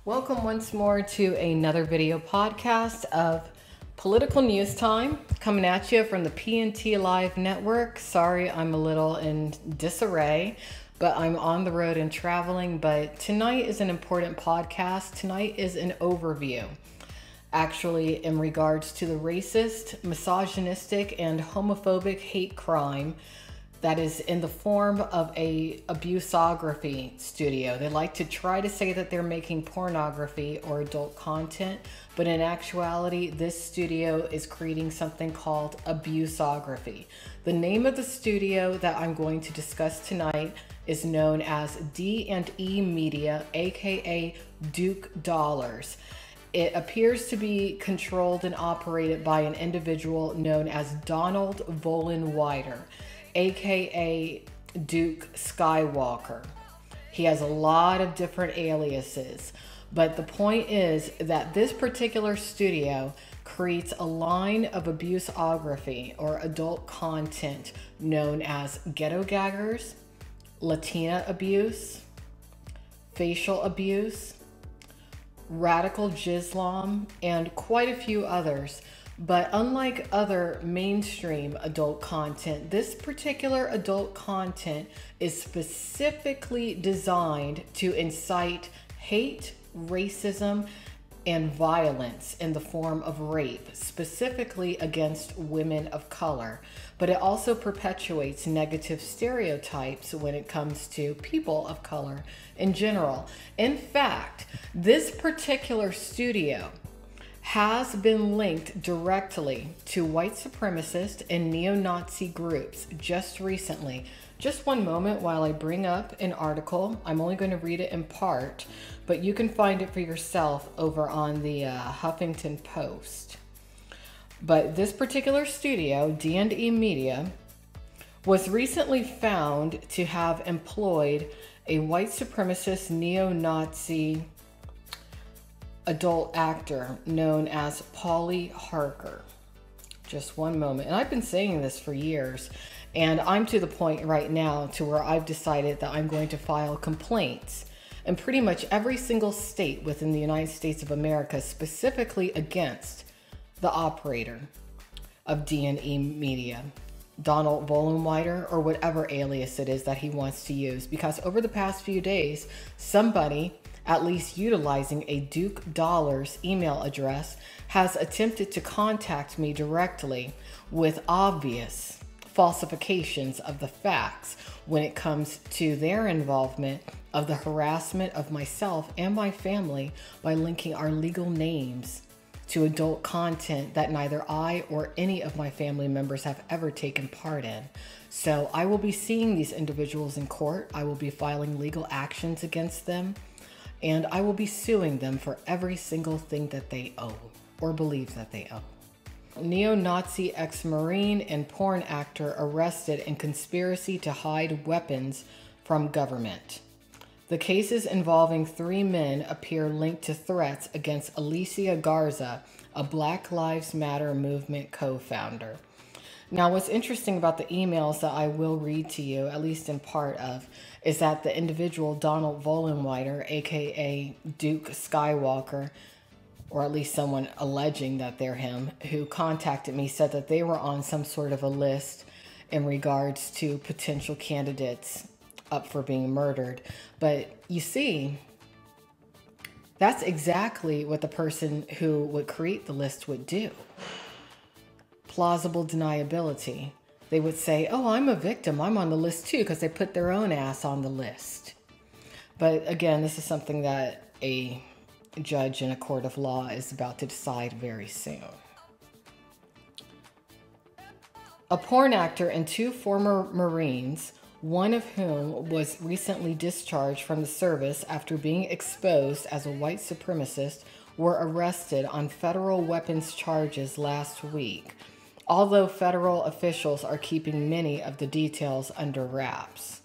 Welcome once more to another video podcast of Political News Time, coming at you from the PNT Live Network. Sorry, I'm a little in disarray, but I'm on the road and traveling. But tonight is an important podcast. Tonight is an overview, actually, in regards to the racist, misogynistic, and homophobic hate crime that is in the form of a abusography studio. They like to try to say that they're making pornography or adult content, but in actuality, this studio is creating something called abusography. The name of the studio that I'm going to discuss tonight is known as D&E Media, aka Duke Dollars. It appears to be controlled and operated by an individual known as Donald Vollenweider, aka Duke Skywalker. He has a lot of different aliases, but the point is that this particular studio creates a line of abusography or adult content known as Ghetto Gaggers, Latina abuse, facial abuse, radical Jislam, and quite a few others. But unlike other mainstream adult content, this particular adult content is specifically designed to incite hate, racism, and violence in the form of rape, specifically against women of color. But it also perpetuates negative stereotypes when it comes to people of color in general. In fact, this particular studio has been linked directly to white supremacist and neo-Nazi groups just recently. Just one moment while I bring up an article. I'm only going to read it in part, but you can find it for yourself over on the Huffington Post. But this particular studio, D&E Media, was recently found to have employed a white supremacist neo-Nazi adult actor known as Polly Harker. Just one moment. And I've been saying this for years, and I'm to the point right now to where I've decided that I'm going to file complaints in pretty much every single state within the United States of America, specifically against the operator of D&E Media, Donald Vollenweider, or whatever alias it is that he wants to use, because over the past few days, somebody, at least utilizing a Duke Dollars email address, has attempted to contact me directly with obvious falsifications of the facts when it comes to their involvement of the harassment of myself and my family by linking our legal names to adult content that neither I or any of my family members have ever taken part in. So I will be seeing these individuals in court. I will be filing legal actions against them, and I will be suing them for every single thing that they owe or believe that they owe. Neo-Nazi ex-Marine and porn actor arrested in conspiracy to hide weapons from government. The cases involving 3 men appear linked to threats against Alicia Garza, a Black Lives Matter movement co-founder. Now, what's interesting about the emails that I will read to you, at least in part of, is that the individual Donald Vollenweider, aka Duke Skywalker, or at least someone alleging that they're him, who contacted me, said that they were on some sort of a list in regards to potential candidates up for being murdered. But you see, that's exactly what the person who would create the list would do. Plausible deniability. They would say, oh, I'm a victim, I'm on the list too, because they put their own ass on the list. But again, this is something that a judge in a court of law is about to decide very soon. A porn actor and 2 former Marines, one of whom was recently discharged from the service after being exposed as a white supremacist, were arrested on federal weapons charges last week, although federal officials are keeping many of the details under wraps.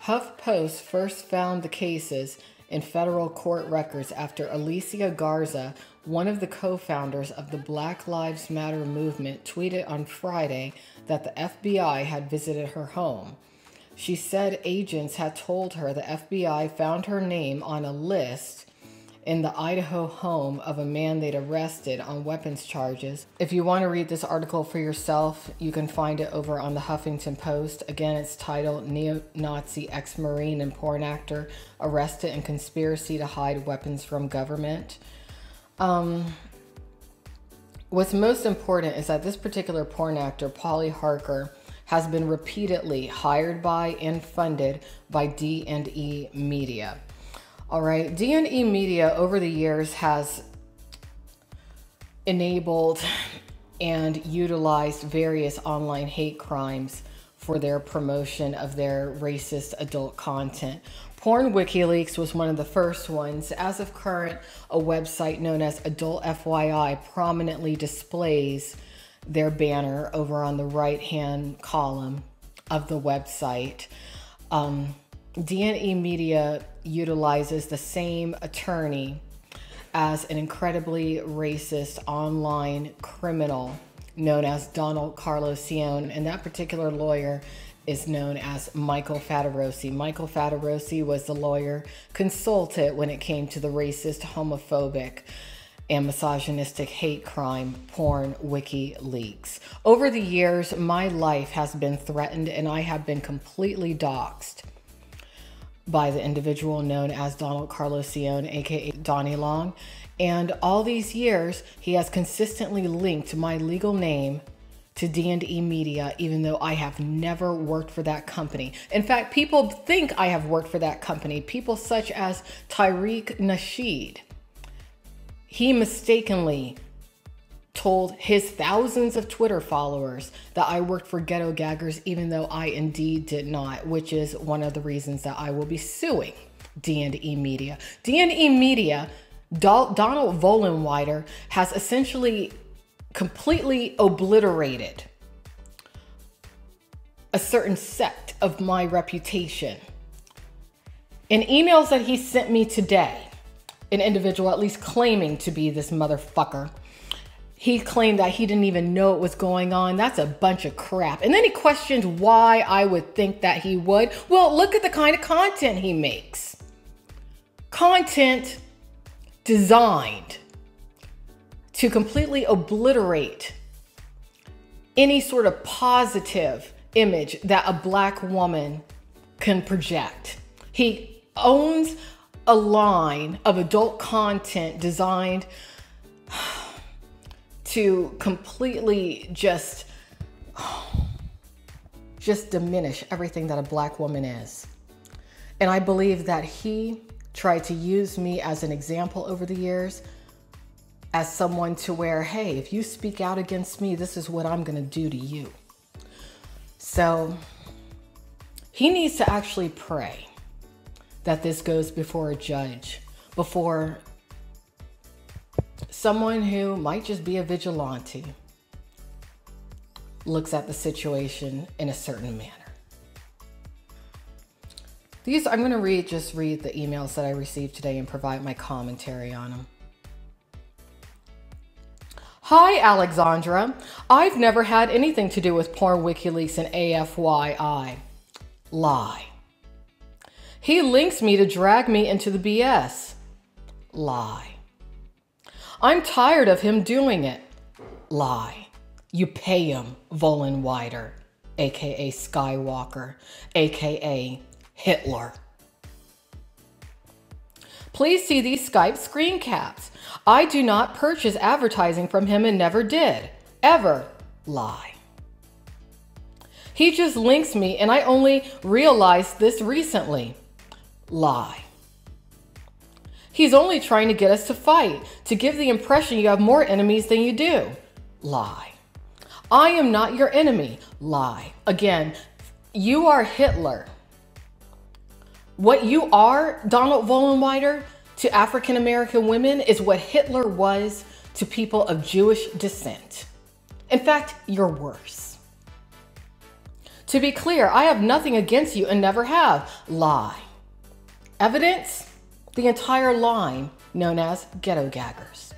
HuffPost first found the cases in federal court records after Alicia Garza, one of the co-founders of the Black Lives Matter movement, tweeted on Friday that the FBI had visited her home. She said agents had told her the FBI found her name on a list in the Idaho home of a man they'd arrested on weapons charges. If you want to read this article for yourself, you can find it over on the Huffington Post. Again, it's titled Neo-Nazi Ex-Marine and Porn Actor Arrested in Conspiracy to Hide Weapons from Government. What's most important is that this particular porn actor, Polly Harker, has been repeatedly hired by and funded by D&E Media. All right, D&E Media over the years has enabled and utilized various online hate crimes for their promotion of their racist adult content. Porn WikiLeaks was one of the first ones. As of current, a website known as Adult FYI prominently displays their banner over on the right-hand column of the website. D&E Media utilizes the same attorney as an incredibly racist online criminal known as Donald Carlosione, and that particular lawyer is known as Michael Fattorosi. Michael Fattorosi was the lawyer consulted when it came to the racist, homophobic, and misogynistic hate crime porn WikiLeaks. Over the years, my life has been threatened and I have been completely doxxed by the individual known as Donald Carlosione, aka Donnie Long. And all these years, he has consistently linked my legal name to D&E Media, even though I have never worked for that company. In fact, people think I have worked for that company. People such as Tariq Nasheed. He mistakenly told his thousands of Twitter followers that I worked for Ghetto Gaggers, even though I indeed did not, which is one of the reasons that I will be suing D&E Media. D&E Media, Donald Vollenweider, has essentially completely obliterated a certain sect of my reputation. In emails that he sent me today, an individual at least claiming to be this motherfucker, he claimed that he didn't even know what was going on. That's a bunch of crap. And then he questioned why I would think that he would. Well, look at the kind of content he makes. Content designed to completely obliterate any sort of positive image that a black woman can project. He owns a line of adult content designed to completely just diminish everything that a black woman is. And I believe that he tried to use me as an example over the years as someone to where, hey, if you speak out against me, this is what I'm going to do to you. So he needs to actually pray that this goes before a judge, before someone who might just be a vigilante looks at the situation in a certain manner. I'm going to just read the emails that I received today and provide my commentary on them. Hi, Alexandra. I've never had anything to do with porn WikiLeaks and AFYI. Lie. He links me to drag me into the BS. Lie. I'm tired of him doing it. Lie. You pay him, Vollenweider, aka Skywalker, aka Hitler. Please see these Skype screen caps. I do not purchase advertising from him and never did. Ever. Lie. He just links me and I only realized this recently. Lie. He's only trying to get us to fight, to give the impression you have more enemies than you do. Lie. I am not your enemy. Lie. Again, you are Hitler. What you are, Donald Vollenweider, to African American women is what Hitler was to people of Jewish descent. In fact, you're worse. To be clear, I have nothing against you and never have. Lie. Evidence? the entire line known as Ghetto Gaggers.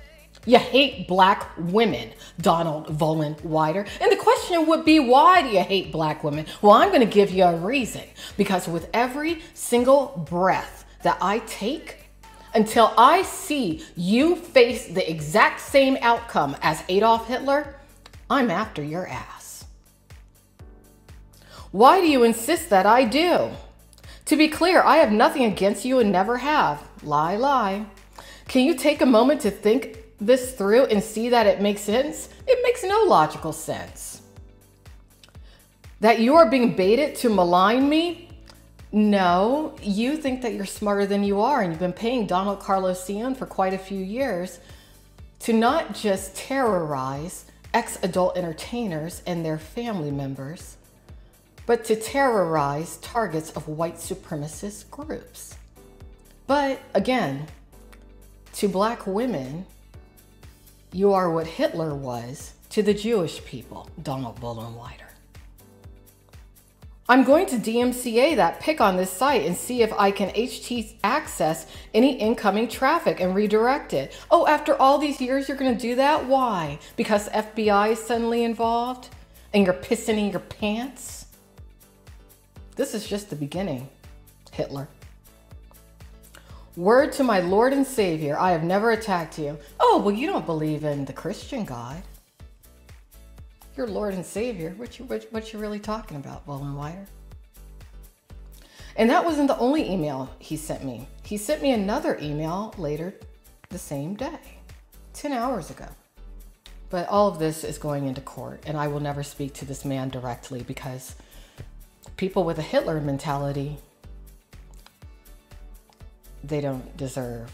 You hate black women, Donald Vollenweider. And the question would be, why do you hate black women? Well, I'm going to give you a reason. Because with every single breath that I take, until I see you face the exact same outcome as Adolf Hitler, I'm after your ass. Why do you insist that I do? To be clear, I have nothing against you and never have. Lie, lie. Can you take a moment to think this through and see that it makes sense? It makes no logical sense. That you are being baited to malign me? No, you think that you're smarter than you are, and you've been paying Donald Carlosian for quite a few years to not just terrorize ex-adult entertainers and their family members, but to terrorize targets of white supremacist groups. But again, to black women, you are what Hitler was to the Jewish people, Donald Vollenweider. I'm going to DMCA that pic on this site and see if I can HT access any incoming traffic and redirect it. Oh, after all these years, you're going to do that? Why? Because FBI is suddenly involved and you're pissing in your pants? This is just the beginning, Hitler. Word to my Lord and Savior, I have never attacked you. Oh, well, you don't believe in the Christian God. Your Lord and Savior, what you really talking about, Vollenweider? And that wasn't the only email he sent me. He sent me another email later the same day, 10 hours ago. But all of this is going into court, and I will never speak to this man directly because people with a Hitler mentality, they don't deserve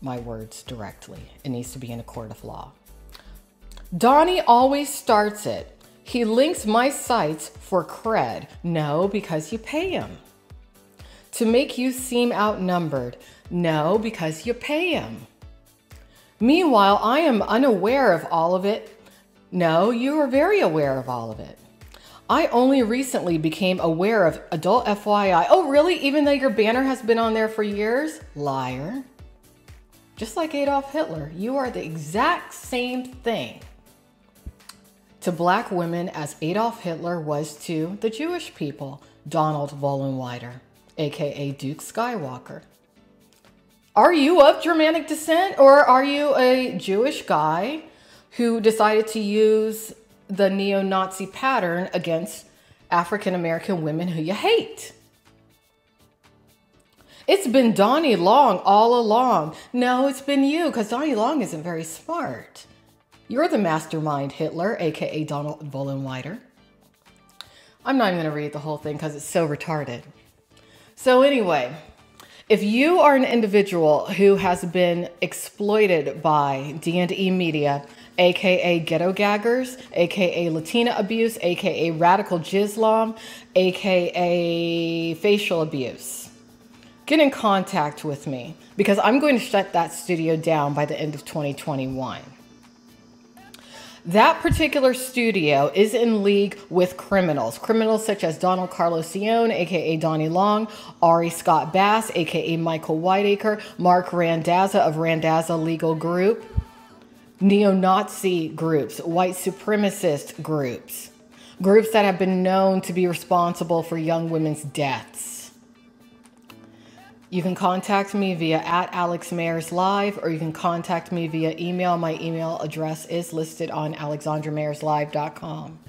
my words directly. It needs to be in a court of law. Donnie always starts it. He links my sites for cred. No, because you pay him. To make you seem outnumbered. No, because you pay him. Meanwhile, I am unaware of all of it. No, you are very aware of all of it. I only recently became aware of adult FYI. Oh, really? Even though your banner has been on there for years? Liar. Just like Adolf Hitler, you are the exact same thing to black women as Adolf Hitler was to the Jewish people, Donald Vollenweider, aka Duke Skywalker. Are you of Germanic descent, or are you a Jewish guy who decided to use the neo-Nazi pattern against African-American women who you hate? It's been Donnie Long all along. No, it's been you, because Donnie Long isn't very smart. You're the mastermind Hitler, aka Donald Vollenweider. I'm not even going to read the whole thing because it's so retarded. So anyway, if you are an individual who has been exploited by D&E media, aka Ghetto Gaggers, aka Latina abuse, aka radical Jislam, aka facial abuse, get in contact with me because I'm going to shut that studio down by the end of 2021. That particular studio is in league with criminals. Criminals such as Donald Carlosian, aka Donnie Long, Ari Scott Bass, aka Michael Whiteacre, Mark Randazza of Randazza Legal Group, neo-Nazi groups, white supremacist groups, groups that have been known to be responsible for young women's deaths. You can contact me via @AlexMayersLive, or you can contact me via email. My email address is listed on alexandramayerslive.com.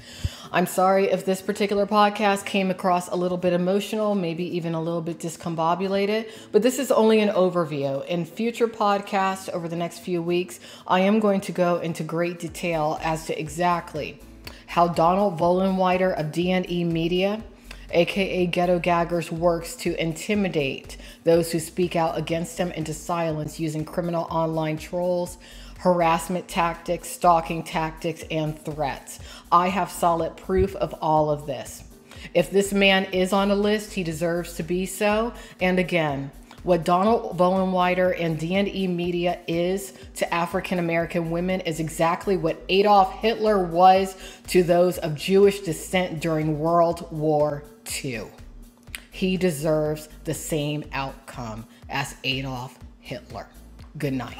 I'm sorry if this particular podcast came across a little bit emotional, maybe even a little bit discombobulated, but this is only an overview. In future podcasts over the next few weeks, I am going to go into great detail as to exactly how Donald Vollenweider of D&E Media, aka Ghetto Gaggers, works to intimidate those who speak out against him into silence using criminal online trolls, harassment tactics, stalking tactics, and threats. I have solid proof of all of this. If this man is on a list, he deserves to be so. And again, what Donald Vollenweider and D&E Media is to African-American women is exactly what Adolf Hitler was to those of Jewish descent during World War II. he deserves the same outcome as Adolf Hitler. Good night.